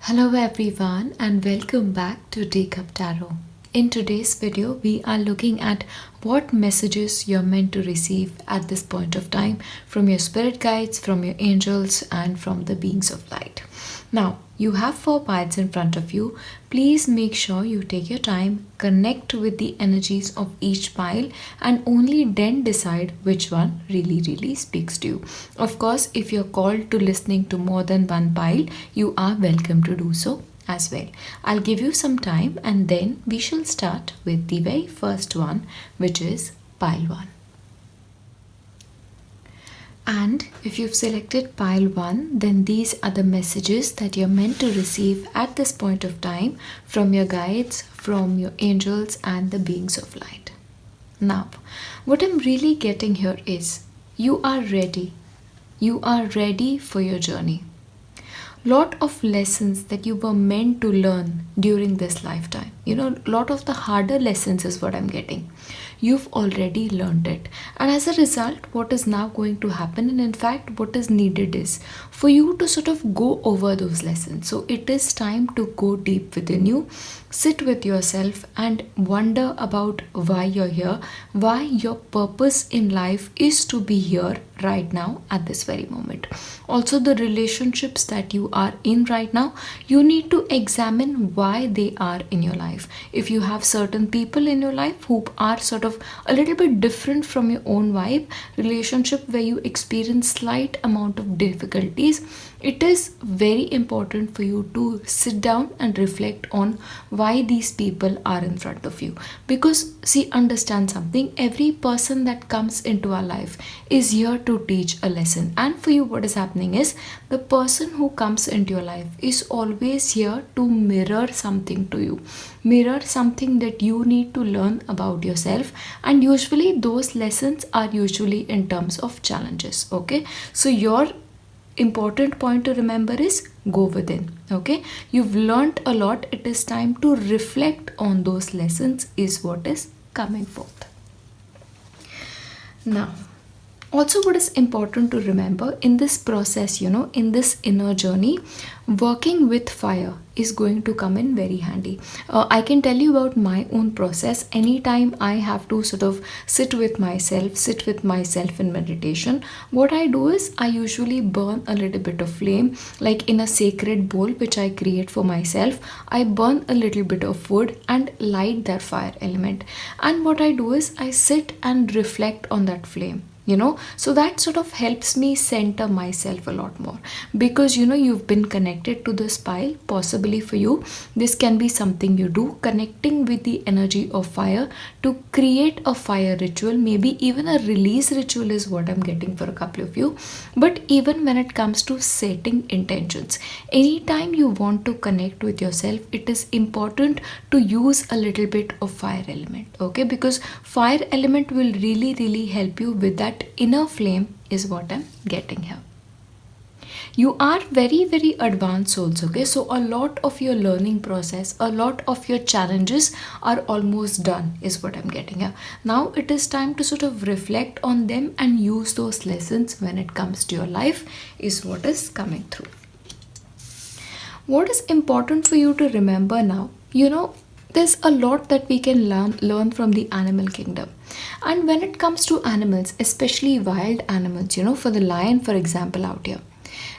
Hello everyone and welcome back to Teacup Tarot. In today's video, we are looking at what messages you're meant to receive at this point of time from your spirit guides, from your angels, and from the beings of light. Now, you have 4 piles in front of you. Please make sure you take your time, connect with the energies of each pile, and only then decide which one really speaks to you. Of course, if you're called to listening to more than one pile, you are welcome to do so as well. I'll give you some time and then we shall start with the very first one, which is pile 1. And if you've selected pile 1, then these are the messages that you're meant to receive at this point of time from your guides, from your angels, and the beings of light. Now, what I'm really getting here is you are ready. You are ready for your journey. Lot of lessons that you were meant to learn during this lifetime. Lot of the harder lessons is what I'm getting. You've already learned it, and as a result, what is now going to happen, and in fact what is needed, is for you to sort of go over those lessons. So it is time to go deep within you, sit with yourself and wonder about why you're here, why your purpose in life is to be here right now at this very moment. Also, the relationships that you are in right now, you need to examine why they are in your life. If you have certain people in your life who are sort of a little bit different from your own vibe, relationship where you experience slight amount of difficulties, it is very important for you to sit down and reflect on why these people are in front of you. Because see, understand something, every person that comes into our life is here to teach a lesson. And for you, what is happening is the person who comes into your life is always here to mirror something to you, mirror something that you need to learn about yourself. And usually those lessons are usually in terms of challenges. Okay, so your important point to remember is go within. Okay, you've learned a lot, it is time to reflect on those lessons is what is coming forth. Now, also what is important to remember in this process, in this inner journey, working with fire is going to come in very handy. I can tell you about my own process. Anytime I have to sort of sit with myself in meditation, what I do is I usually burn a little bit of flame, like in a sacred bowl which I create for myself. I burn a little bit of wood and light that fire element. And what I do is I sit and reflect on that flame. So that sort of helps me center myself a lot more, because you've been connected to this pile. Possibly for you, this can be something you do, connecting with the energy of fire to create a fire ritual. Maybe even a release ritual is what I'm getting for a couple of you. But even when it comes to setting intentions, anytime you want to connect with yourself, it is important to use a little bit of fire element. Okay, because fire element will really help you with that inner flame is what I'm getting here. You are very advanced souls. Okay, so a lot of your learning process, a lot of your challenges are almost done is what I'm getting here. Now it is time to sort of reflect on them and use those lessons when it comes to your life is what is coming through. What is important for you to remember now, there's a lot that we can learn from the animal kingdom. And when it comes to animals, especially wild animals, for the lion, for example, out here,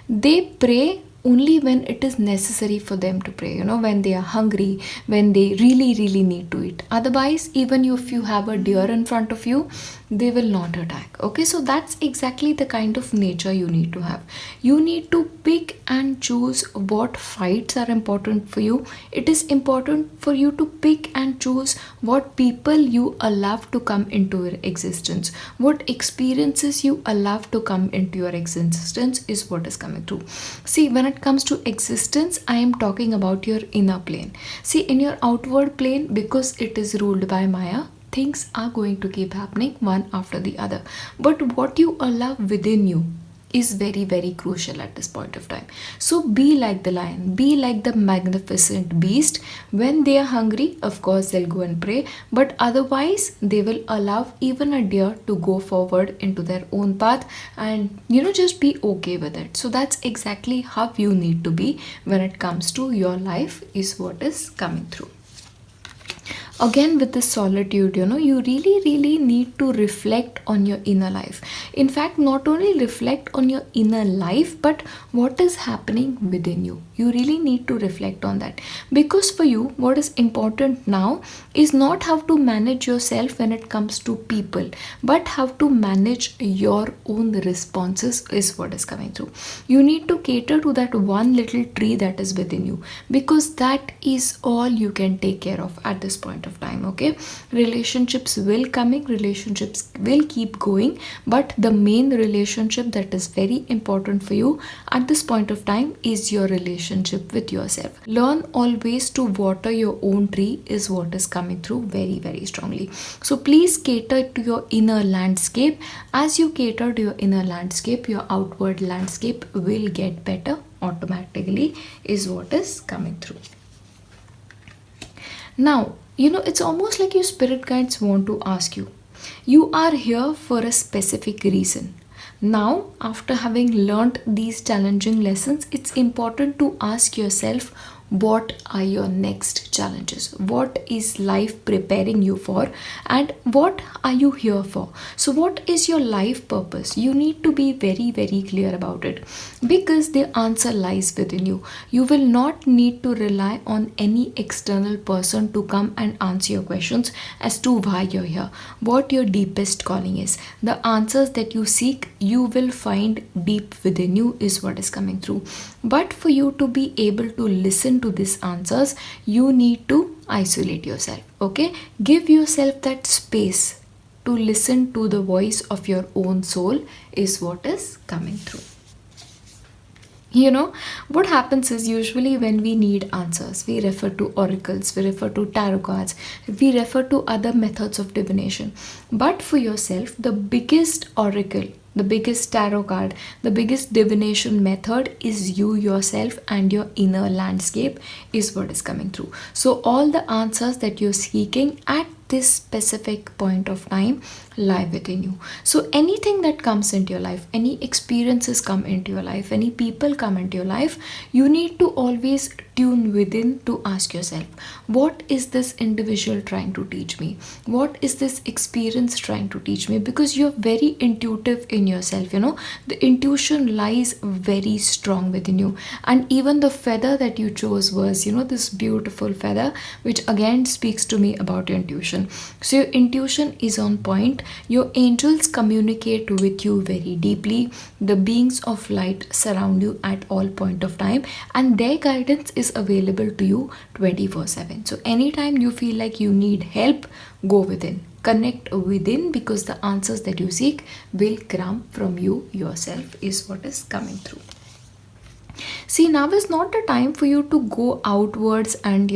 they prey only when it is necessary for them to prey, when they are hungry, when they really need to eat. Otherwise, even if you have a deer in front of you, they will not attack. Okay, so that's exactly the kind of nature you need to have. You need to pick and choose what fights are important for you. It is important for you to pick and choose what people you allow to come into your existence, what experiences you allow to come into your existence is what is coming through. See, when it comes to existence, I am talking about your inner plane. See, in your outward plane, because it is ruled by Maya, things are going to keep happening one after the other. But what you allow within you is very, very crucial at this point of time. So be like the lion, be like the magnificent beast. When they are hungry, of course they'll go and pray, but otherwise they will allow even a deer to go forward into their own path, and just be okay with it. So that's exactly how you need to be when it comes to your life, is what is coming through. Again, with this solitude, you really, really need to reflect on your inner life. In fact, not only reflect on your inner life, but what is happening within you. You really need to reflect on that, because for you, what is important now is not how to manage yourself when it comes to people, but how to manage your own responses, is what is coming through. You need to cater to that one little tree that is within you, because that is all you can take care of at this point of time. Okay, relationships will coming, relationships will keep going, but the main relationship that is very important for you at this point of time is your relationship with yourself. Learn always to water your own tree, is what is coming through very, very strongly. So please cater to your inner landscape. As you cater to your inner landscape, your outward landscape will get better automatically, is what is coming through. Now, it's almost like your spirit guides want to ask you. You are here for a specific reason. Now, after having learned these challenging lessons, it's important to ask yourself, what are your next challenges? What is life preparing you for? And what are you here for? So what is your life purpose? You need to be very, very clear about it, because the answer lies within you. You will not need to rely on any external person to come and answer your questions as to why you're here, what your deepest calling is. The answers that you seek, you will find deep within you, is what is coming through. But for you to be able to listen to these answers, you need to isolate yourself. Okay, give yourself that space to listen to the voice of your own soul, is what is coming through. What happens is, usually when we need answers, we refer to oracles, we refer to tarot cards, we refer to other methods of divination. But for yourself, the biggest oracle, the biggest tarot card, the biggest divination method is you yourself, and your inner landscape, is what is coming through. So all the answers that you're seeking at this specific point of time lie within you. So anything that comes into your life, any experiences come into your life, any people come into your life, you need to always tune within to ask yourself, what is this individual trying to teach me? What is this experience trying to teach me? Because you're very intuitive in yourself, the intuition lies very strong within you. And even the feather that you chose was, this beautiful feather, which again speaks to me about your intuition. So your intuition is on point. Your angels communicate with you very deeply. The beings of light surround you at all point of time, and their guidance is available to you 24/7. So anytime you feel like you need help, go within, connect within, because the answers that you seek will come from you yourself, is what is coming through. See, now is not the time for you to go outwards and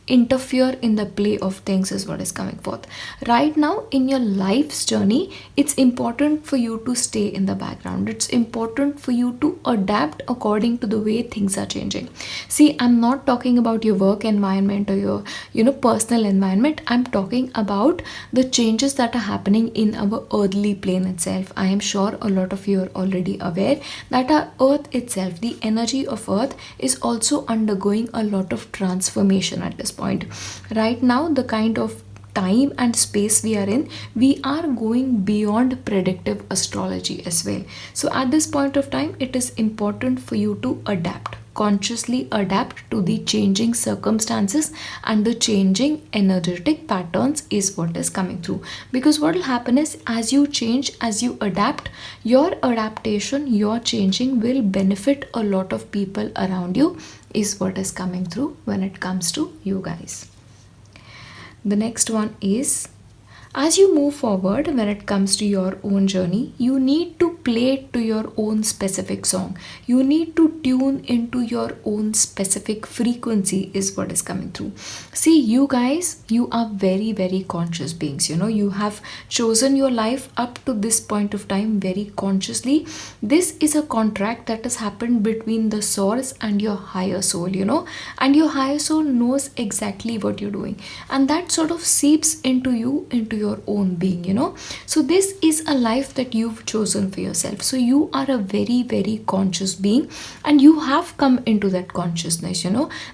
interfere in the play of things, is what is coming forth. Right now in your life's journey, it's important for you to stay in the background. It's important for you to adapt according to the way things are changing. See, I'm not talking about your work environment or your personal environment. I'm talking about the changes that are happening in our earthly plane itself. I am sure a lot of you are already aware that our earth itself, the energy of earth, is also undergoing a lot of transformation at this point. Right now, the kind of time and space we are in, we are going beyond predictive astrology as well. So at this point of time, it is important for you to adapt, consciously adapt to the changing circumstances and the changing energetic patterns, is what is coming through. Because what will happen is, as you change, as you adapt, your adaptation, your changing will benefit a lot of people around you, is what is coming through when it comes to you guys. The next one is, as you move forward when it comes to your own journey, you need to play to your own specific song. You need to tune into your own specific frequency is what is coming through. See, you guys, you are very, very conscious beings. You have chosen your life up to this point of time very consciously. This is a contract that has happened between the source and your higher soul, and your higher soul knows exactly what you're doing, and that sort of seeps into you, into your own being. So this is a life that you've chosen for yourself. So you are a very, very conscious being, and you have come into that consciousness.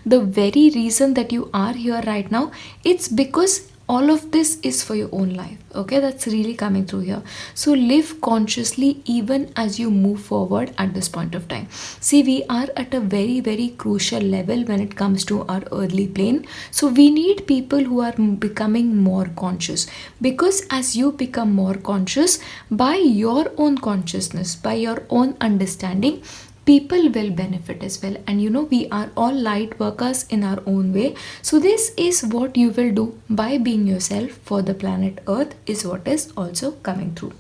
The very reason that you are here right now, it's because all of this is for your own life. Okay, that's really coming through here. So live consciously even as you move forward at this point of time. See, we are at a very, very crucial level when it comes to our earthly plane. So we need people who are becoming more conscious, because as you become more conscious by your own consciousness, by your own understanding, people will benefit as well. And we are all light workers in our own way. So this is what you will do by being yourself for the planet Earth is what is also coming through.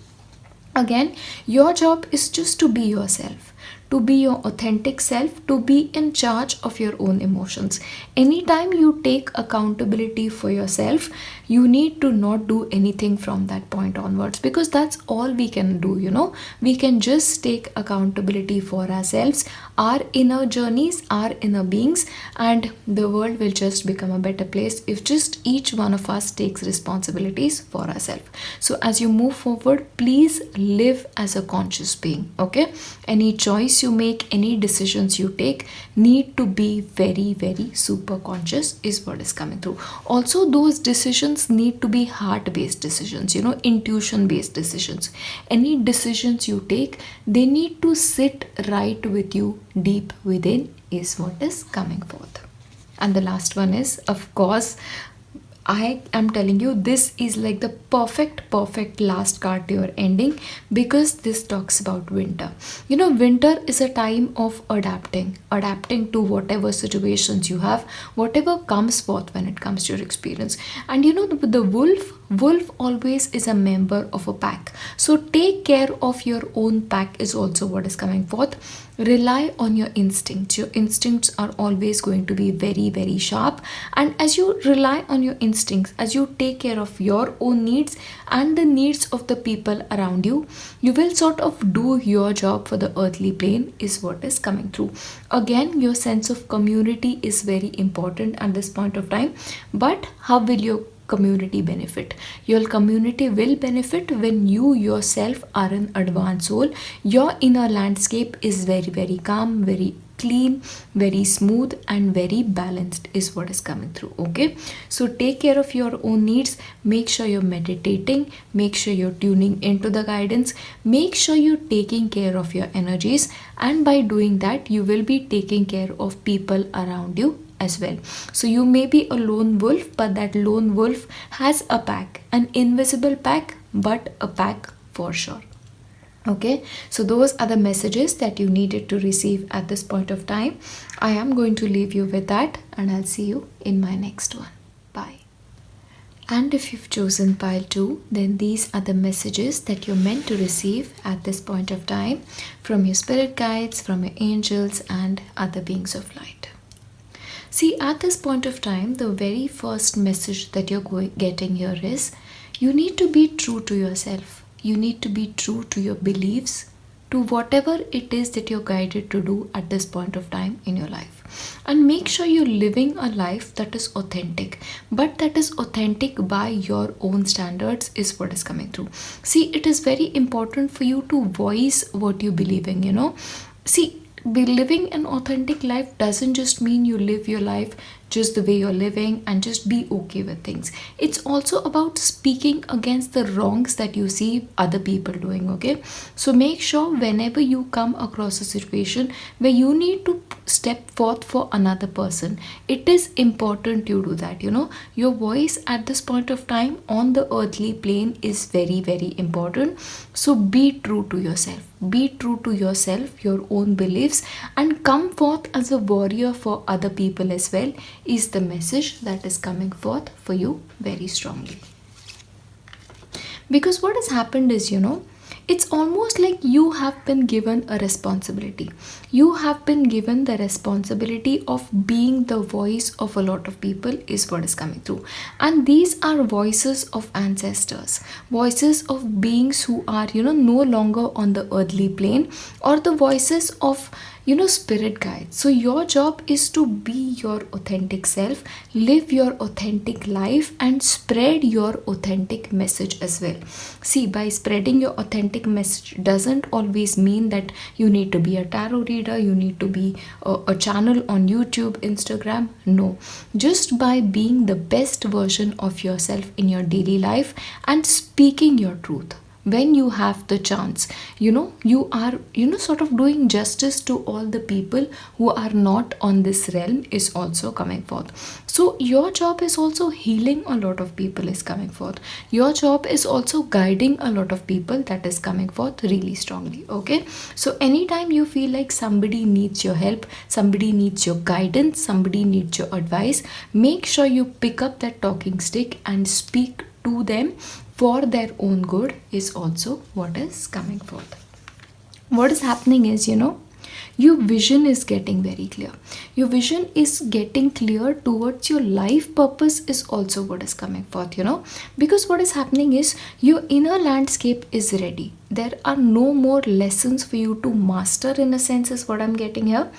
Again, your job is just to be yourself, to be your authentic self, to be in charge of your own emotions. Anytime you take accountability for yourself, you need to not do anything from that point onwards, because that's all we can do. We can just take accountability for ourselves, our inner journeys, our inner beings, and the world will just become a better place if just each one of us takes responsibilities for ourselves. So as you move forward, please live as a conscious being. Okay, any choice you make, any decisions you take, need to be very, very super conscious is what is coming through. Also, those decisions need to be heart based decisions, intuition based decisions. Any decisions you take, they need to sit right with you deep within is what is coming forth. And the last one is, of course, I am telling you, this is like the perfect last card to your ending, because this talks about winter. Winter is a time of adapting to whatever situations you have, whatever comes forth when it comes to your experience. And the wolf always is a member of a pack. So take care of your own pack is also what is coming forth. Rely on your instincts. Your instincts are always going to be very, very sharp. And as you rely on your instincts, as you take care of your own needs and the needs of the people around you, you will sort of do your job for the earthly plane is what is coming through. Again, your sense of community is very important at this point of time. But how will your community benefit? Your community will benefit when you yourself are an advanced soul. Your inner landscape is very, very calm, very clean, very smooth, and very balanced is what is coming through. Okay, so take care of your own needs. Make sure you're meditating, make sure you're tuning into the guidance, make sure you're taking care of your energies, and by doing that you will be taking care of people around you as well. So you may be a lone wolf, but that lone wolf has a pack, an invisible pack, but a pack for sure. Okay, so those are the messages that you needed to receive at this point of time. I am going to leave you with that, and I'll see you in my next one. Bye. And if you've chosen pile 2, then these are the messages that you're meant to receive at this point of time from your spirit guides, from your angels, and other beings of light. See, at this point of time, the very first message that you're getting here is, you need to be true to yourself. You need to be true to your beliefs, to whatever it is that you're guided to do at this point of time in your life. And make sure you're living a life that is authentic, but that is authentic by your own standards is what is coming through. See, it is very important for you to voice what you believe in. See, living an authentic life doesn't just mean you live your life just the way you're living and just be okay with things. It's also about speaking against the wrongs that you see other people doing. Okay, so make sure whenever you come across a situation where you need to step forth for another person, it is important you do that. Your voice at this point of time on the earthly plane is very, very important. So be true to yourself. Be true to yourself, your own beliefs, and come forth as a warrior for other people as well is the message that is coming forth for you very strongly. Because what has happened is, It's almost like you have been given a responsibility. You have been given the responsibility of being the voice of a lot of people, is what is coming through. And these are voices of ancestors, voices of beings who are, no longer on the earthly plane, or the voices of, spirit guides. So your job is to be your authentic self, live your authentic life, and spread your authentic message as well. See, by spreading your authentic message doesn't always mean that you need to be a tarot reader, you need to be a channel on YouTube, Instagram. No, just by being the best version of yourself in your daily life and speaking your truth when you have the chance, you are, sort of doing justice to all the people who are not on this realm, is also coming forth. So your job is also healing a lot of people, is coming forth. Your job is also guiding a lot of people, that is coming forth really strongly. Okay, so anytime you feel like somebody needs your help, somebody needs your guidance, somebody needs your advice, make sure you pick up that talking stick and speak to them for their own good, is also what is coming forth. What is happening is, your vision is getting very clear. Your vision is getting clear towards your life purpose, is also what is coming forth, because what is happening is your inner landscape is ready. There are no more lessons for you to master, in a sense, is what I'm getting here.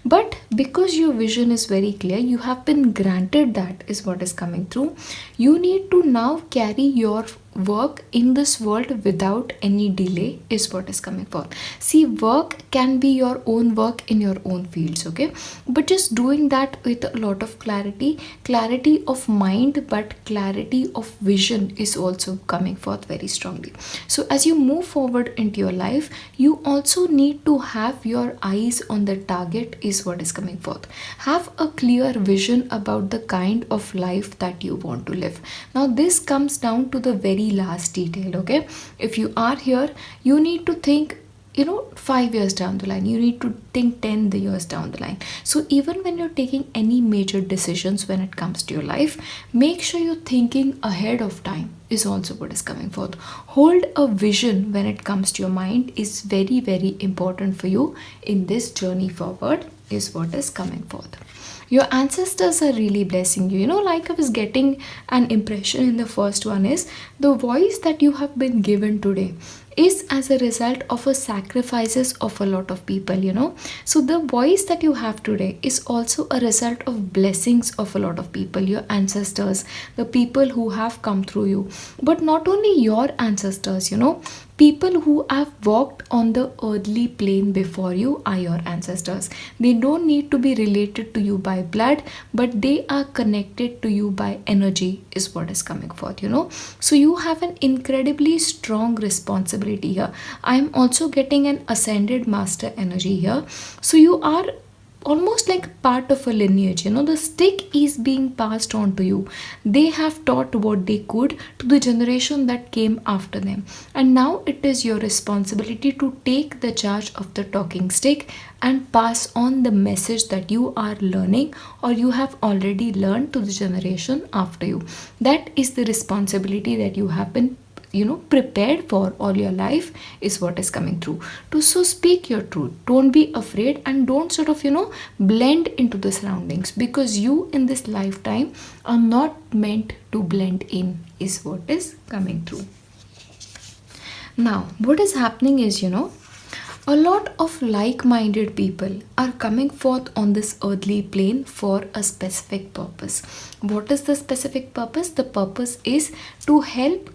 But because your vision is very clear, you have been granted that, is what is coming through. You need to now carry your work in this world without any delay, is what is coming forth. See, work can be your own work in your own fields, okay, but just doing that with a lot of clarity of mind, but clarity of vision is also coming forth very strongly. So as you move forward into your life, you also need to have your eyes on the target, is what is coming forth. Have a clear vision about the kind of life that you want to live. Now this comes down to the very last detail. Okay, if you are here, you need to think, 5 years down the line, you need to think 10 years down the line. So even when you're taking any major decisions when it comes to your life, make sure you're thinking ahead of time, is also what is coming forth. Hold a vision when it comes to your mind, is very, very important for you in this journey forward, is what is coming forth. Your ancestors are really blessing you. Like I was getting an impression in the first one, is the voice that you have been given today is as a result of a sacrifices of a lot of people. So the voice that you have today is also a result of blessings of a lot of people, your ancestors, the people who have come through you. But not only your ancestors, people who have walked on the earthly plane before you are your ancestors. They don't need to be related to you by blood, but they are connected to you by energy, is what is coming forth. So you have an incredibly strong responsibility here. I am also getting an ascended master energy here. So you are almost like part of a lineage. The stick is being passed on to you. They have taught what they could to the generation that came after them, and now it is your responsibility to take the charge of the talking stick and pass on the message that you are learning, or you have already learned, to the generation after you. That is the responsibility that you have been prepared for all your life, is what is coming through. To so speak your truth, don't be afraid, and don't sort of blend into the surroundings, because you in this lifetime are not meant to blend in, is what is coming through. Now what is happening is, a lot of like-minded people are coming forth on this earthly plane for a specific purpose. What is the specific purpose? The purpose is to help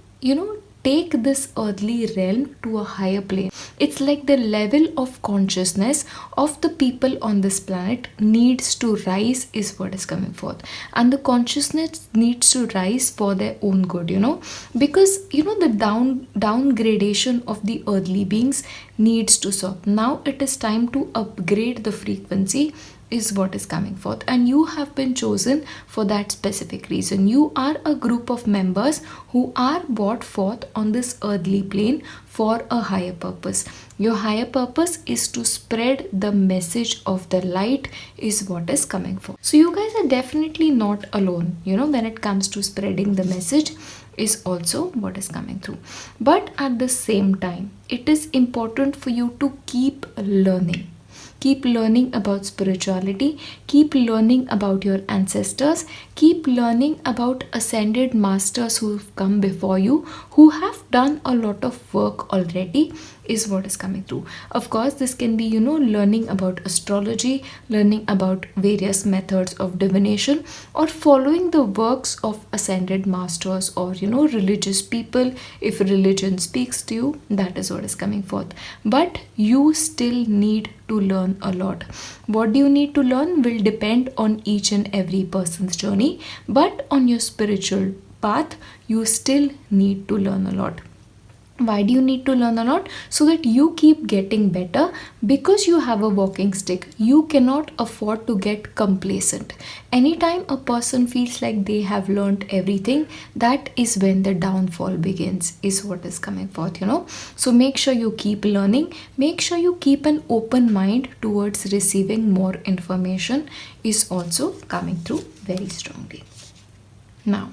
take this earthly realm to a higher plane. It's like the level of consciousness of the people on this planet needs to rise, is what is coming forth. And the consciousness needs to rise for their own good, because the downgradation of the earthly beings needs to stop. Now it is time to upgrade the frequency, is what is coming forth, and you have been chosen for that specific reason. You are a group of members who are brought forth on this earthly plane for a higher purpose. Your higher purpose is to spread the message of the light, is what is coming forth. So you guys are definitely not alone, when it comes to spreading the message. is also what is coming through. But at the same time, it is important for you to keep learning. Keep learning about spirituality, keep learning about your ancestors, keep learning about ascended masters who've come before you, who have done a lot of work already, is what is coming through. Of course, this can be, learning about astrology, learning about various methods of divination, or following the works of ascended masters, or, religious people. If religion speaks to you, that is what is coming forth. But you still need to learn a lot. What do you need to learn will depend on each and every person's journey, but on your spiritual path, you still need to learn a lot. Why do you need to learn a lot? So that you keep getting better. Because you have a walking stick, you cannot afford to get complacent. Anytime a person feels like they have learned everything, that is when the downfall begins, is what is coming forth. So make sure you keep learning, make sure you keep an open mind towards receiving more information, is also coming through very strongly. Now,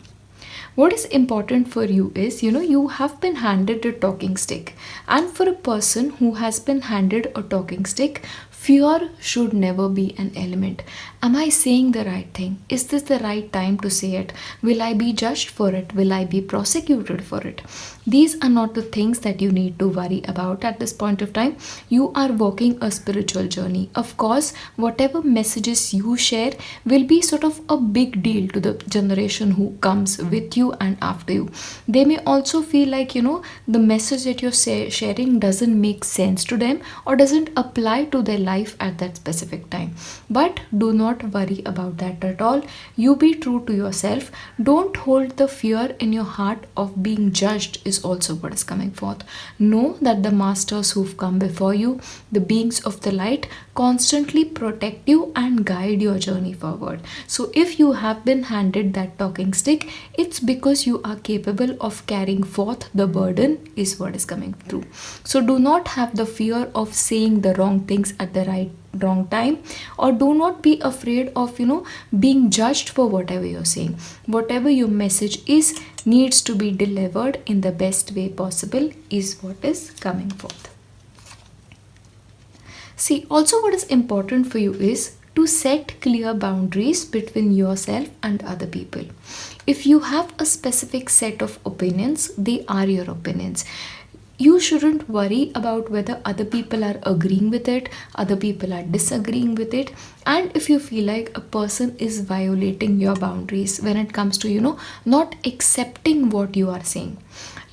what is important for you is, you have been handed a talking stick. And for a person who has been handed a talking stick, fear should never be an element. Am I saying the right thing? Is this the right time to say it? Will I be judged for it? Will I be prosecuted for it? These are not the things that you need to worry about at this point of time. You are walking a spiritual journey. Of course, whatever messages you share will be sort of a big deal to the generation who comes with you and after you. They may also feel like, the message that you're sharing doesn't make sense to them or doesn't apply to their life at that specific time. But do not worry about that at all. You be true to yourself. Don't hold the fear in your heart of being judged, is also what is coming forth. Know that the masters who've come before you, the beings of the light, constantly protect you and guide your journey forward. So if you have been handed that talking stick, it's because you are capable of carrying forth the burden, is what is coming through. So do not have the fear of saying the wrong things at the wrong time, or do not be afraid of being judged for whatever you're saying. Whatever your message is needs to be delivered in the best way possible, is what is coming forth. See, also what is important for you is to set clear boundaries between yourself and other people. If you have a specific set of opinions, they are your opinions. You shouldn't worry about whether other people are agreeing with it, other people are disagreeing with it. And if you feel like a person is violating your boundaries when it comes to, not accepting what you are saying,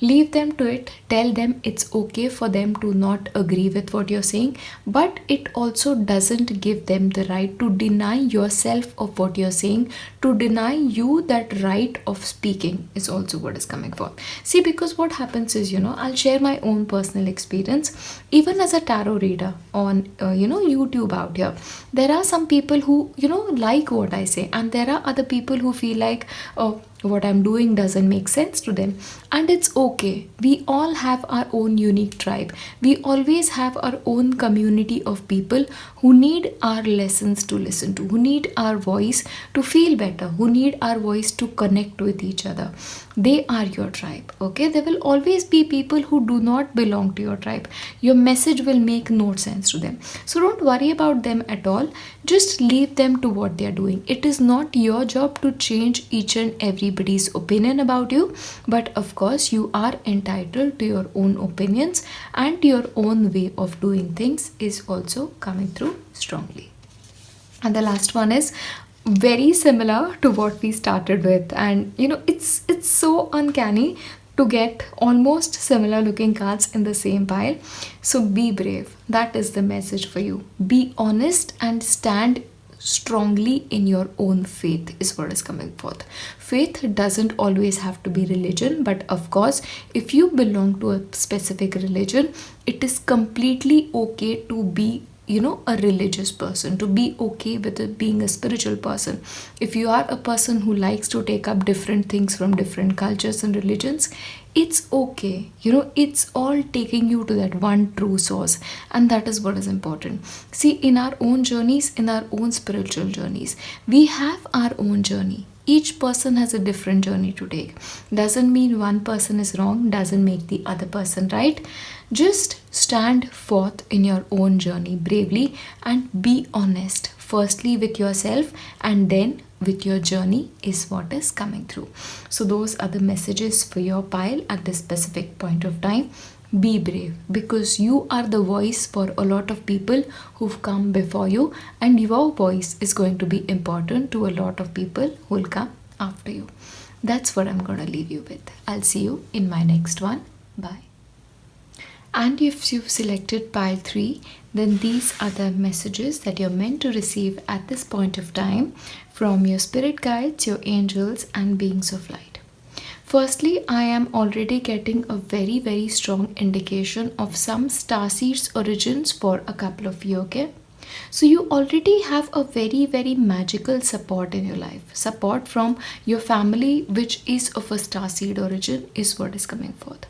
leave them to it. Tell them it's okay for them to not agree with what you're saying, but it also doesn't give them the right to deny yourself of what you're saying, to deny you that right of speaking, is also what is coming forth. See, because what happens is, I'll share my own personal experience. Even as a tarot reader on YouTube out here, there are some people who like what I say, and there are other people who feel like, oh, what I'm doing doesn't make sense to them. And it's okay. We all have our own unique tribe. We always have our own community of people who need our lessons to listen to, who need our voice to feel better, who need our voice to connect with each other. They are your tribe, okay? There will always be people who do not belong to your tribe. Your message will make no sense to them. So don't worry about them at all. Just leave them to what they are doing. It is not your job to change each and everybody's opinion about you, but of course you are entitled to your own opinions, and your own way of doing things is also coming through strongly. And the last one is very similar to what we started with, and it's so uncanny to get almost similar looking cards in the same pile. So be brave. That is the message for you. Be honest and stand strongly in your own faith, is what is coming forth. Faith doesn't always have to be religion, but of course, if you belong to a specific religion, it is completely okay to be a religious person, to be okay with it being a spiritual person. If you are a person who likes to take up different things from different cultures and religions, it's okay. It's all taking you to that one true source, and that is what is important. See, in our own journeys, in our own spiritual journeys, we have our own journey. Each person has a different journey to take. Doesn't mean one person is wrong, doesn't make the other person right. Just stand forth in your own journey bravely and be honest, firstly with yourself and then with your journey is what is coming through. So those are the messages for your pile at this specific point of time. Be brave, because you are the voice for a lot of people who've come before you, and your voice is going to be important to a lot of people who will come after you. That's what I'm going to leave you with. I'll see you in my next one. Bye. And if you've selected pile 3, then these are the messages that you're meant to receive at this point of time from your spirit guides, your angels, and beings of light. Firstly, I am already getting a very, very strong indication of some starseeds origins for a couple of you, okay? So you already have a very, very magical support in your life. Support from your family, which is of a starseed origin, is what is coming forth.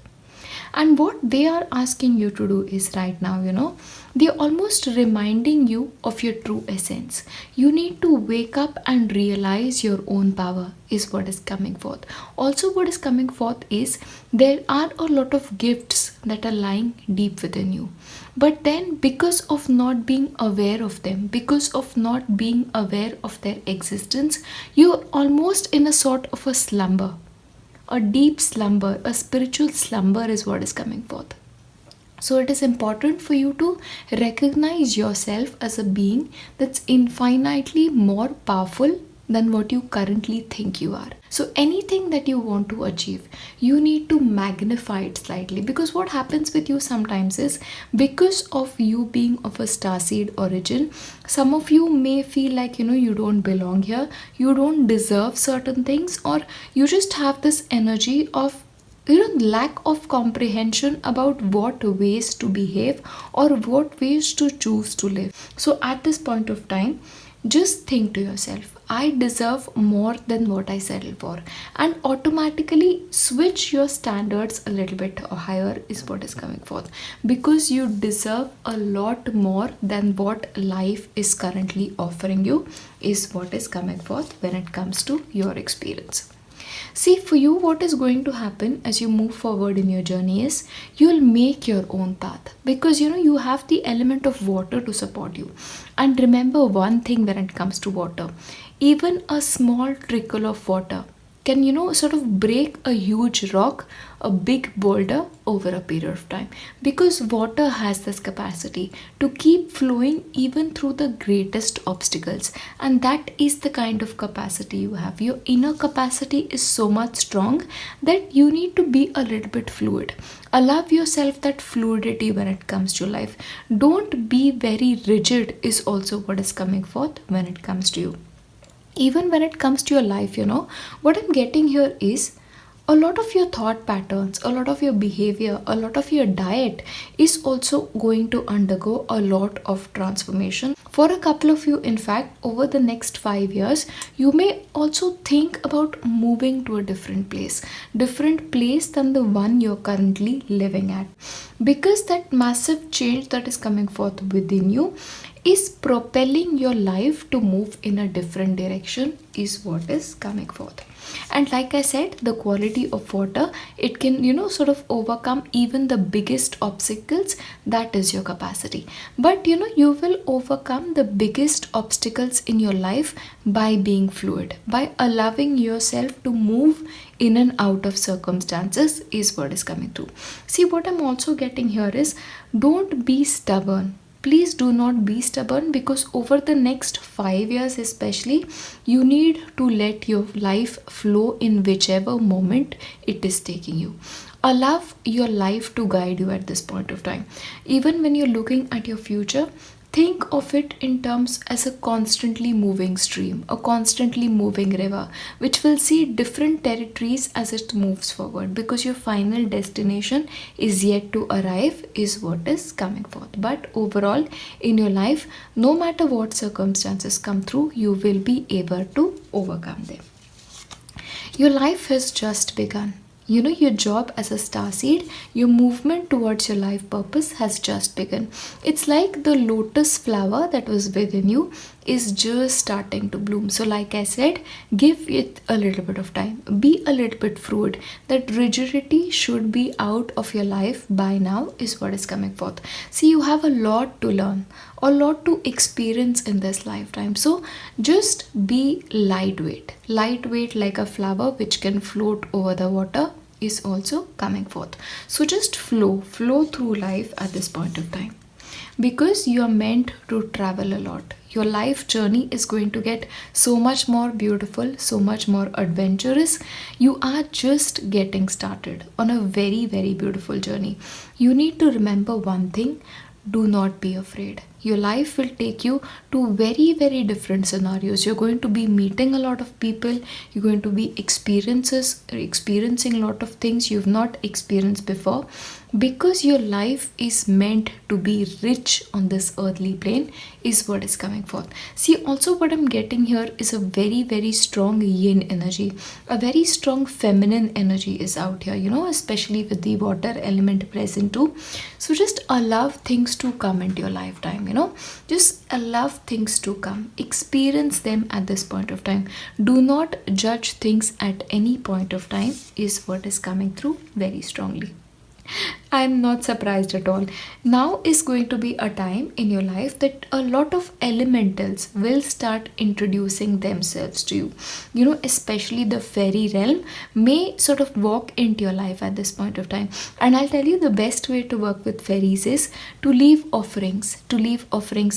And what they are asking you to do is right now, they're almost reminding you of your true essence. You need to wake up and realize your own power is what is coming forth. Also, what is coming forth is there are a lot of gifts that are lying deep within you. But then because of not being aware of them, because of not being aware of their existence, you're almost in a sort of a slumber. A deep slumber, a spiritual slumber is what is coming forth. So it is important for you to recognize yourself as a being that's infinitely more powerful than what you currently think you are. So anything that you want to achieve, you need to magnify it slightly, because what happens with you sometimes is because of you being of a starseed origin, some of you may feel like you don't belong here, you don't deserve certain things, or you just have this energy of lack of comprehension about what ways to behave or what ways to choose to live. So at this point of time, just think to yourself, I deserve more than what I settle for, and automatically switch your standards a little bit higher is what is coming forth, because you deserve a lot more than what life is currently offering you is what is coming forth when it comes to your experience. See, for you, what is going to happen as you move forward in your journey is you'll make your own path, because you have the element of water to support you. And remember one thing when it comes to water, even a small trickle of water can sort of break a huge rock, a big boulder over a period of time, because water has this capacity to keep flowing even through the greatest obstacles. And that is the kind of capacity you have. Your inner capacity is so much strong that you need to be a little bit fluid. Allow yourself that fluidity when it comes to life. Don't be very rigid is also what is coming forth when it comes to you. Even when it comes to your life, what I'm getting here is a lot of your thought patterns, a lot of your behavior, a lot of your diet is also going to undergo a lot of transformation. For a couple of you, in fact, over the next 5 years, you may also think about moving to a different place than the one you're currently living at. Because that massive change that is coming forth within you is propelling your life to move in a different direction is what is coming forth. And like I said, the quality of water, it can sort of overcome even the biggest obstacles. That is your capacity. But you will overcome the biggest obstacles in your life by being fluid, by allowing yourself to move in and out of circumstances is what is coming through. See, what I'm also getting here is don't be stubborn. Please do not be stubborn, because over the next 5 years especially, you need to let your life flow in whichever moment it is taking you. Allow your life to guide you at this point of time. Even when you're looking at your future, think of it in terms as a constantly moving stream, a constantly moving river, which will see different territories as it moves forward, because your final destination is yet to arrive is what is coming forth. But overall, in your life, no matter what circumstances come through, you will be able to overcome them. Your life has just begun. Your job as a starseed, your movement towards your life purpose has just begun. It's like the lotus flower that was within you is just starting to bloom. So like I said, give it a little bit of time, be a little bit fluid. That rigidity should be out of your life by now is what is coming forth. See, you have a lot to learn, a lot to experience in this lifetime. So just be lightweight like a flower which can float over the water is also coming forth. So just flow through life at this point of time, because you are meant to travel a lot. Your life journey is going to get so much more beautiful, so much more adventurous. You are just getting started on a very, very beautiful journey. You need to remember one thing: do not be afraid. Your life will take you to very, very different scenarios. You're going to be meeting a lot of people, you're going to be experiencing a lot of things you've not experienced before, because your life is meant to be rich on this earthly plane is what is coming forth. See, also what I'm getting here is a very, very strong yin energy, a very strong feminine energy is out here, especially with the water element present too. So just allow things to come into your lifetime, just allow things to come, experience them at this point of time. Do not judge things at any point of time is what is coming through very strongly. I'm not surprised at all. Now is going to be a time in your life that a lot of elementals will start introducing themselves to you. Especially the fairy realm may sort of walk into your life at this point of time. And I'll tell you, the best way to work with fairies is to leave offerings,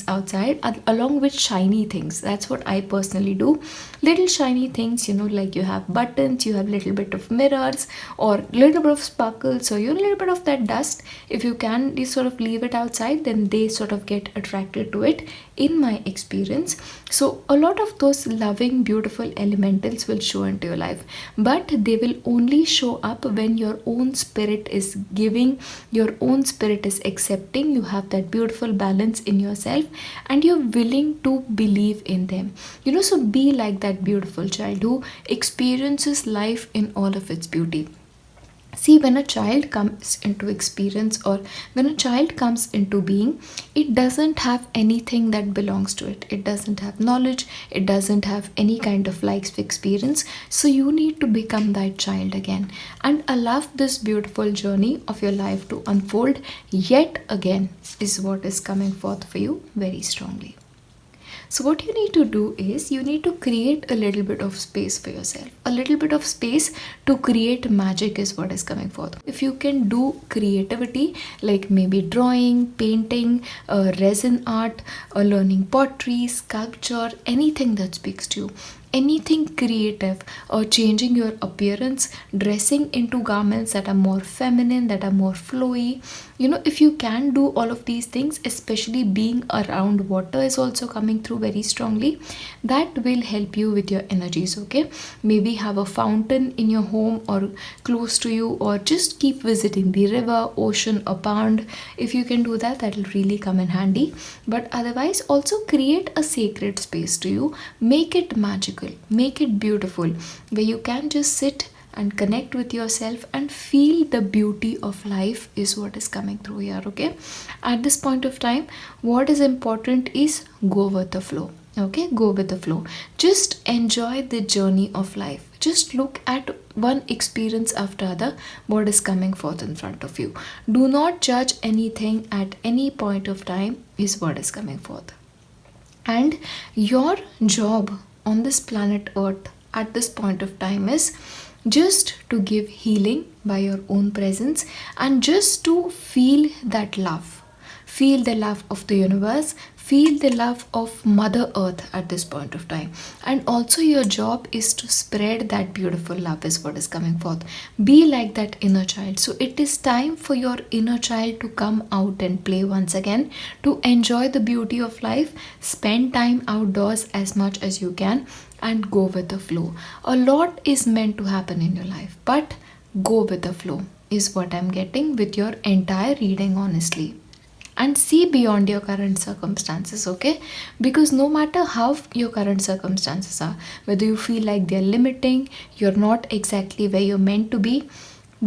outside along with shiny things. That's what I personally do. Little shiny things, like you have buttons, you have little bit of mirrors, or little bit of sparkles, or little bit of that dust. If you can, you sort of leave it outside, then they sort of get attracted to it, in my experience. So a lot of those loving, beautiful elementals will show into your life, but they will only show up when your own spirit is giving, your own spirit is accepting, you have that beautiful balance in yourself, and you're willing to believe in them. So be like that beautiful child who experiences life in all of its beauty. See, when a child comes into experience, or when a child comes into being, it doesn't have anything that belongs to it. It doesn't have knowledge, it doesn't have any kind of life experience. So you need to become that child again and allow this beautiful journey of your life to unfold yet again is what is coming forth for you very strongly. So what you need to do is you need to create a little bit of space for yourself. A little bit of space to create magic is what is coming forth. If you can do creativity, like maybe drawing, painting, resin art, or learning pottery, sculpture, anything that speaks to you, anything creative, or changing your appearance, dressing into garments that are more feminine, that are more flowy. If you can do all of these things, especially being around water is also coming through very strongly, that will help you with your energies. Okay, maybe have a fountain in your home or close to you, or just keep visiting the river, ocean, or pond. If you can do that, that will really come in handy. But otherwise, also create a sacred space to you, make it magical, make it beautiful, where you can just sit and connect with yourself and feel the beauty of life is what is coming through here. Okay, at this point of time, what is important is go with the flow. Okay, go with the flow. Just enjoy the journey of life. Just look at one experience after other, what is coming forth in front of you. Do not judge anything at any point of time is what is coming forth. And your job on this planet Earth at this point of time is just to give healing by your own presence, and just to feel that love. Feel the love of the universe, feel the love of Mother Earth at this point of time. And also your job is to spread that beautiful love is what is coming forth. Be like that inner child. So it is time for your inner child to come out and play once again, to enjoy the beauty of life, spend time outdoors as much as you can, and go with the flow. A lot is meant to happen in your life, but go with the flow is what I'm getting with your entire reading, honestly. And see beyond your current circumstances, okay? Because no matter how your current circumstances are, whether you feel like they're limiting, you're not exactly where you're meant to be,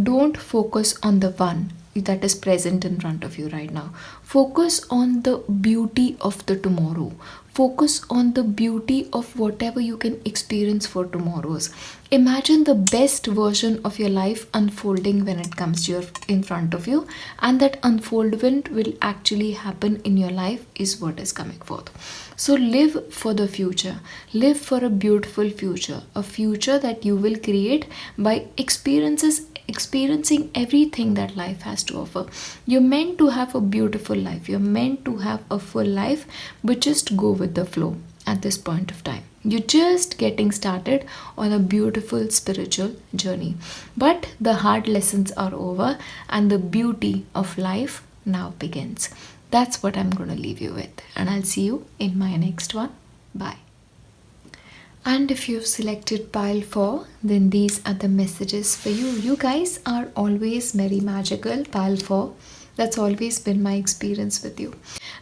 don't focus on the one. that is present in front of you right now. Focus on the beauty of the tomorrow. Focus on the beauty of whatever you can experience for tomorrows. Imagine the best version of your life unfolding when it comes to in front of you, and that unfoldment will actually happen in your life is what is coming forth. So live for the future. Live for a beautiful future, a future that you will create by experiencing everything that life has to offer. You're meant to have a beautiful life. You're meant to have a full life, but just go with the flow at this point of time. You're just getting started on a beautiful spiritual journey. But the hard lessons are over and the beauty of life now begins. That's what I'm going to leave you with. And I'll see you in my next one. Bye. And if you've selected pile 4, then these are the messages for you. You guys are always very magical, pile 4. That's always been my experience with you.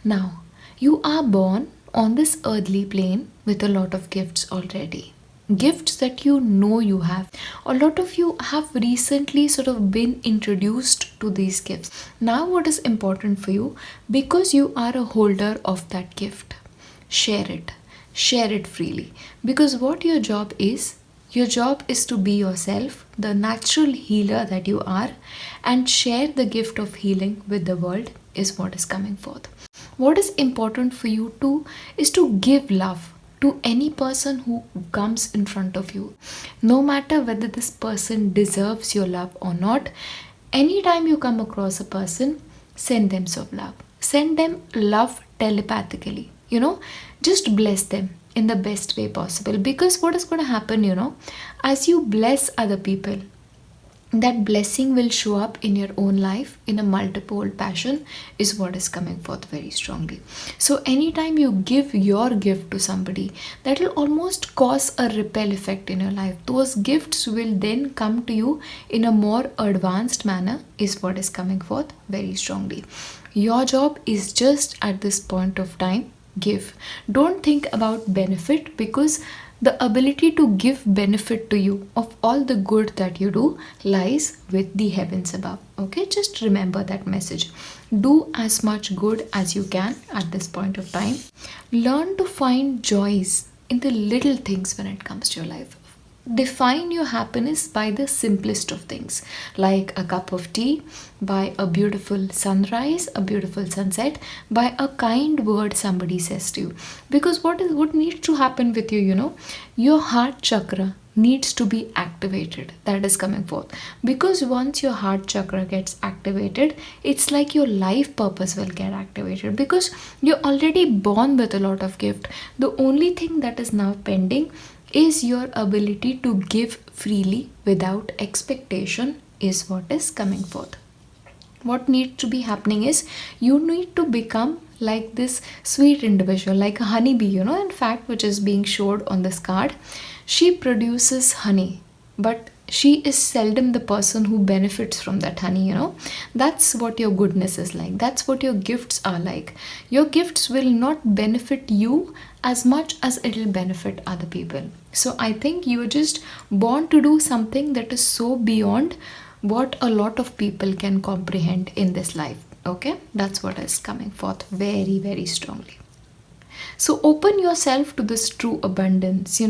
Now, you are born on this earthly plane with a lot of gifts already. Gifts that you know you have. A lot of you have recently sort of been introduced to these gifts. Now what is important for you? Because you are a holder of that gift. Share it. Share it freely. Because what your job is to be yourself, the natural healer that you are, and share the gift of healing with the world is what is coming forth. What is important for you is to give love to any person who comes in front of you. No matter whether this person deserves your love or not, anytime you come across a person, send them some love. Send them love telepathically. Just bless them in the best way possible. Because what is going to happen, as you bless other people, that blessing will show up in your own life in a multiple passion is what is coming forth very strongly. So anytime you give your gift to somebody, that will almost cause a ripple effect in your life. Those gifts will then come to you in a more advanced manner is what is coming forth very strongly. Your job is just at this point of time, give. Don't think about benefit, because the ability to give benefit to you of all the good that you do lies with the heavens above. Okay, just remember that message. Do as much good as you can at this point of time. Learn to find joys in the little things when it comes to your life. Define your happiness by the simplest of things, like a cup of tea, by a beautiful sunrise, a beautiful sunset, by a kind word somebody says to you. Because what needs to happen with you, your heart chakra needs to be activated. That is coming forth. Because once your heart chakra gets activated, it's like your life purpose will get activated. Because you're already born with a lot of gift. The only thing that is now pending is your ability to give freely without expectation is what is coming forth. What needs to be happening is you need to become like this sweet individual, like a honeybee, in fact, which is being showed on this card. She produces honey, but she is seldom the person who benefits from that honey. That's what your goodness is like. That's what your gifts are like. Your gifts will not benefit you as much as it will benefit other people. So I think you are just born to do something that is so beyond what a lot of people can comprehend in this life. Okay, that's what is coming forth very, very strongly. So open yourself to this true abundance.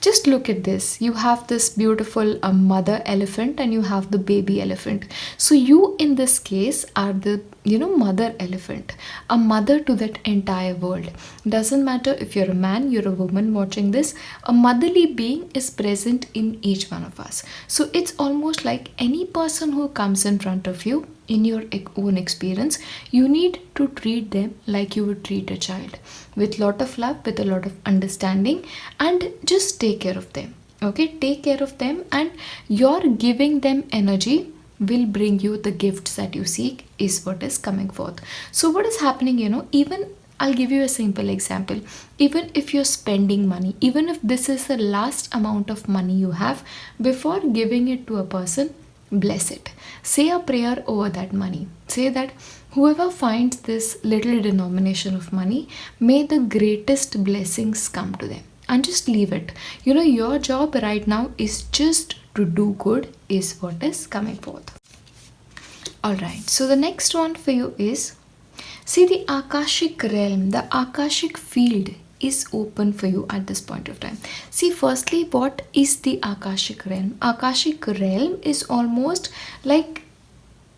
Just look at this. You have this beautiful mother elephant and you have the baby elephant. So you in this case are the mother elephant, a mother to that entire world. Doesn't matter if you're a man, you're a woman watching this, a motherly being is present in each one of us. So it's almost like any person who comes in front of you, in your own experience, you need to treat them like you would treat a child, with lot of love, with a lot of understanding, and just take care of them. Okay, take care of them, and your giving them energy will bring you the gifts that you seek is what is coming forth. So what is happening, even I'll give you a simple example. Even if you're spending money, even if this is the last amount of money you have, before giving it to a person, bless it. Say a prayer over that money. Say that whoever finds this little denomination of money, may the greatest blessings come to them. And just leave it. Your job right now is just to do good is what is coming forth. Alright, so the next one for you is, see, the Akashic realm, the Akashic field is open for you at this point of time. See, firstly, what is the Akashic realm? Akashic realm is almost like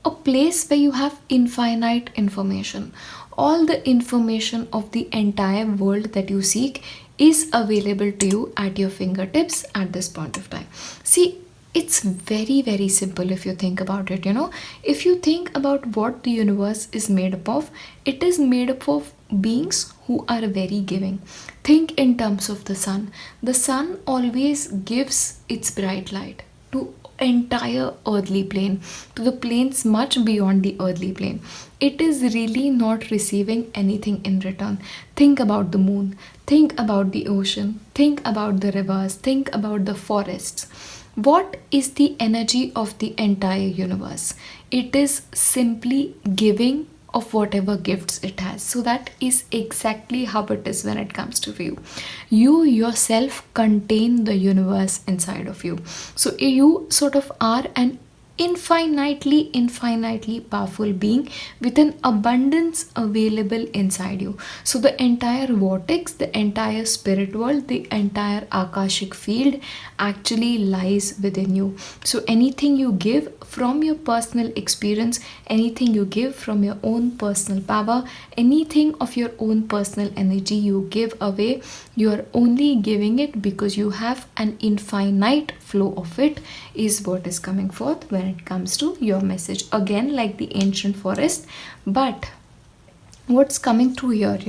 a place where you have infinite information. All the information of the entire world that you seek is available to you at your fingertips at this point of time. See, it's very, very simple if you think about it. If you think about what the universe is made up of, it is made up of beings who are very giving. Think in terms of the sun. The sun always gives its bright light to entire earthly plane, to the planes much beyond the earthly plane. It is really not receiving anything in return. Think about the moon, think about the ocean, think about the rivers, think about the forests. What is the energy of the entire universe? It is simply giving of whatever gifts it has. So that is exactly how it is when it comes to you. You yourself contain the universe inside of you. So you sort of are an infinitely powerful being with an abundance available inside you. So the entire vortex, the entire spirit world, the entire Akashic field actually lies within you. So anything you give from your personal experience, anything you give from your own personal power, anything of your own personal energy you give away, you are only giving it because you have an infinite flow of it, is what is coming forth when it comes to your message. Again, like the ancient forest. But what's coming through here,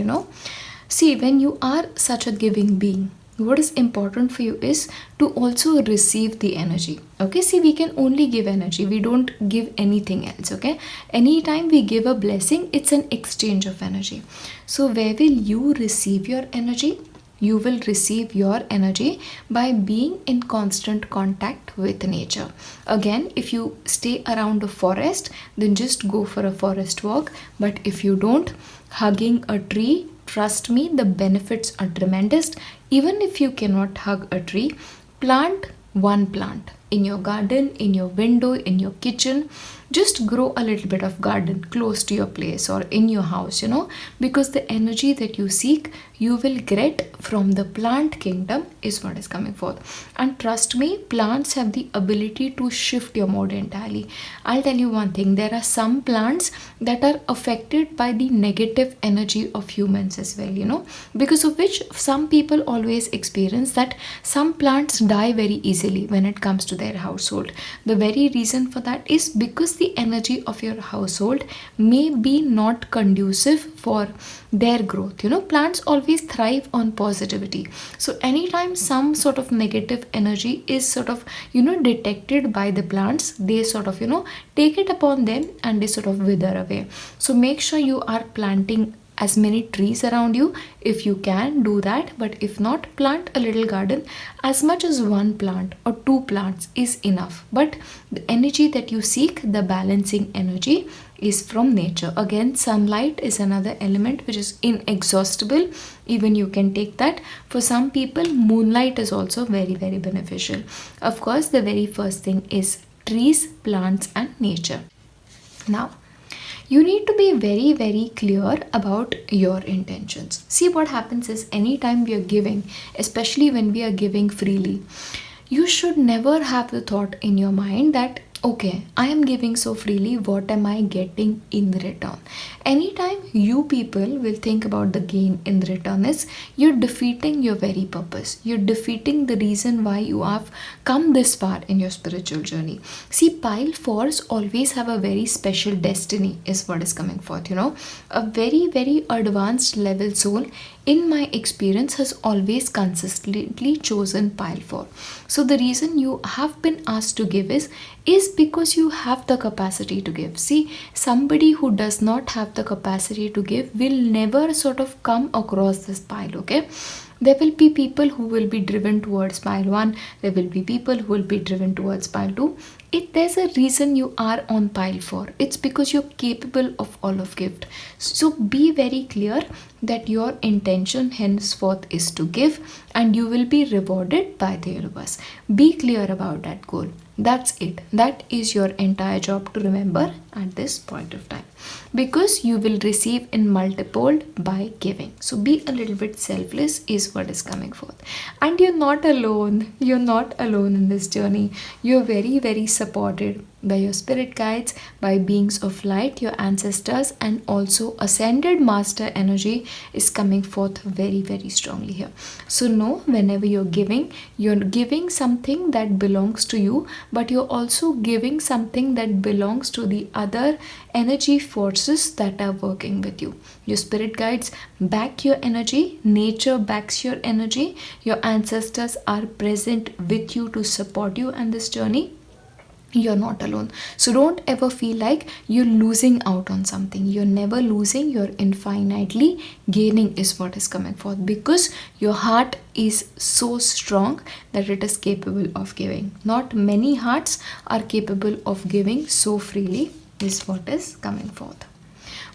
see, when you are such a giving being, what is important for you is to also receive the energy. Okay, see, we can only give energy, we don't give anything else. Okay, anytime we give a blessing, it's an exchange of energy. So where will you receive your energy? You will receive your energy by being in constant contact with nature. Again, if you stay around a forest, then just go for a forest walk. But if you don't, hugging a tree, trust me, the benefits are tremendous. Even if you cannot hug a tree, plant one plant in your garden, in your window, in your kitchen. Just grow a little bit of garden close to your place or in your house, because the energy that you seek, you will get from the plant kingdom, is what is coming forth. And trust me, plants have the ability to shift your mood entirely. I'll tell you one thing, there are some plants that are affected by the negative energy of humans as well, because of which some people always experience that some plants die very easily when it comes to their household. The very reason for that is because the energy of your household may be not conducive for their growth. Plants always thrive on positivity. So anytime some sort of negative energy is sort of detected by the plants, they sort of take it upon them and they sort of wither away. So make sure you are planting as many trees around you. If you can, do that. But if not, plant a little garden. As much as one plant or two plants is enough. But the energy that you seek, the balancing energy, is from nature. Again, sunlight is another element which is inexhaustible. Even you can take that. For some people, moonlight is also very, very beneficial. Of course, the very first thing is trees, plants and nature. Now, you need to be very, very clear about your intentions. See, what happens is anytime we are giving, especially when we are giving freely, you should never have the thought in your mind that, okay, I am giving so freely, what am I getting in return? Anytime you people will think about the gain in return is, you're defeating your very purpose. You're defeating the reason why you have come this far in your spiritual journey. See, pile fours always have a very special destiny, is what is coming forth. A very, very advanced level soul, in my experience, has always consistently chosen pile 4. So the reason you have been asked to give is because you have the capacity to give. See, somebody who does not have the capacity to give will never sort of come across this pile. Okay, there will be people who will be driven towards pile 1, there will be people who will be driven towards pile 2. there's a reason you are on pile 4. It's because you're capable of all of gift. So be very clear that your intention henceforth is to give, and you will be rewarded by the universe. Be clear about that goal. That's it. That is your entire job to remember at this point of time, because you will receive in multiple by giving. So be a little bit selfless is what is coming forth. And you're not alone. You're not alone in this journey. You're very, very supported by your spirit guides, by beings of light, your ancestors, and also ascended master energy is coming forth very, very strongly here. So know, whenever you're giving something that belongs to you, but you're also giving something that belongs to the other energy forces that are working with you. Your spirit guides back your energy, nature backs your energy, your ancestors are present with you to support you in this journey. You're not alone. So don't ever feel like you're losing out on something. You're never losing, you're infinitely gaining is what is coming forth, because your heart is so strong that it is capable of giving. Not many hearts are capable of giving so freely is what is coming forth.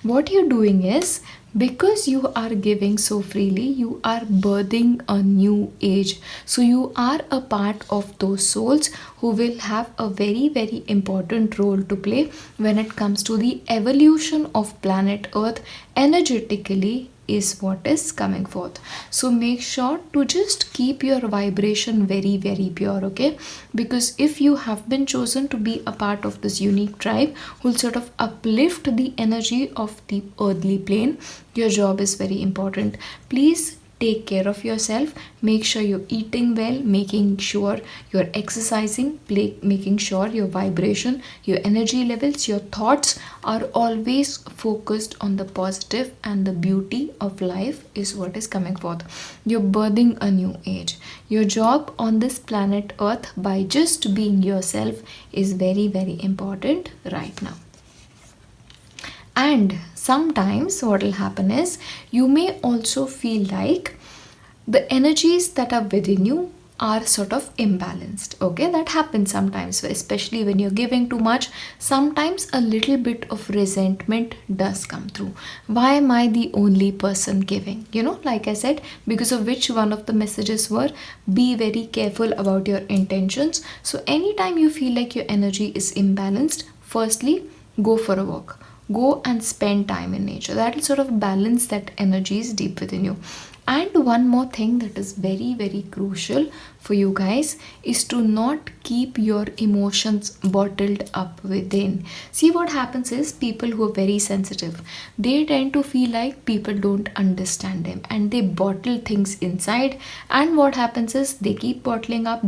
What you're doing is, because you are giving so freely, you are birthing a new age. So you are a part of those souls who will have a very, very important role to play when it comes to the evolution of planet Earth energetically is what is coming forth. So make sure to just keep your vibration very, very pure, okay? Because if you have been chosen to be a part of this unique tribe who will sort of uplift the energy of the earthly plane, your job is very important. Please take care of yourself. Make sure you're eating well, making sure you're exercising, making sure your vibration, your energy levels, your thoughts are always focused on the positive and the beauty of life is what is coming forth. You're birthing a new age. Your job on this planet Earth by just being yourself is very, very important right now. And sometimes what will happen is, you may also feel like the energies that are within you are sort of imbalanced. Okay, that happens sometimes, especially when you're giving too much. Sometimes a little bit of resentment does come through. Why am I the only person giving? Like I said, because of which one of the messages were, be very careful about your intentions. So anytime you feel like your energy is imbalanced, firstly, go for a walk. Go and spend time in nature. That will sort of balance that energy is deep within you. And one more thing that is very, very crucial for you guys is to not keep your emotions bottled up within. See, what happens is, people who are very sensitive, they tend to feel like people don't understand them and they bottle things inside. And what happens is, they keep bottling up,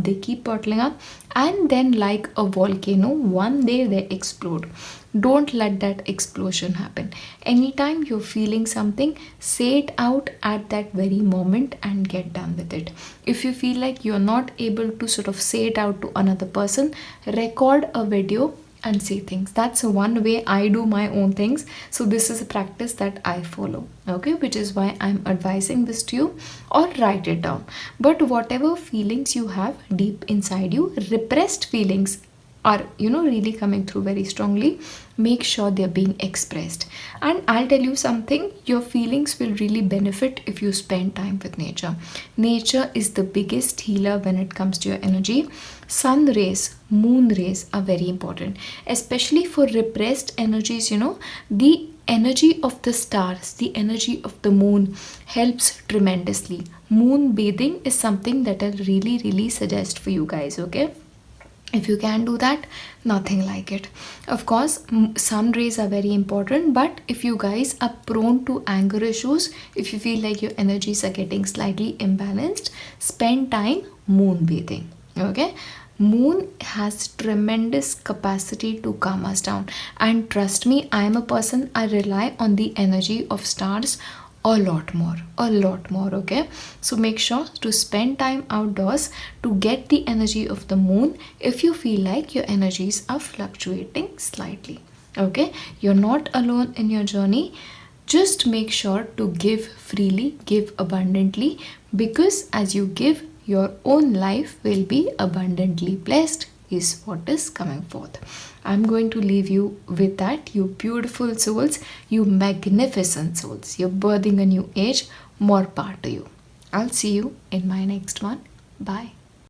and then like a volcano, one day they explode. Don't let that explosion happen. Anytime you're feeling something, say it out at that very moment and get done with it. If you feel like you're not able to sort of say it out to another person, record a video and say things. That's one way I do my own things. So this is a practice that I follow, okay, which is why I'm advising this to you. Or write it down. But whatever feelings you have deep inside you, repressed feelings are really coming through very strongly, make sure they're being expressed. And I'll tell you something, your feelings will really benefit if you spend time with nature. Nature is the biggest healer when it comes to your energy. Sun rays, moon rays are very important, especially for repressed energies. The energy of the stars, the energy of the moon helps tremendously. Moon bathing is something that I really, really suggest for you guys, okay? If you can do that, nothing like it. Of course, sun rays are very important, but if you guys are prone to anger issues, if you feel like your energies are getting slightly imbalanced, spend time moon bathing, okay? Moon has tremendous capacity to calm us down. And trust me, I am a person, I rely on the energy of stars a lot more, okay? So make sure to spend time outdoors to get the energy of the moon if you feel like your energies are fluctuating slightly, okay? You're not alone in your journey. Just make sure to give freely, give abundantly, because as you give, your own life will be abundantly blessed. is what is coming forth. I'm going to leave you with that, you beautiful souls, you magnificent souls. You're birthing a new age. More power to you. I'll see you in my next one. Bye.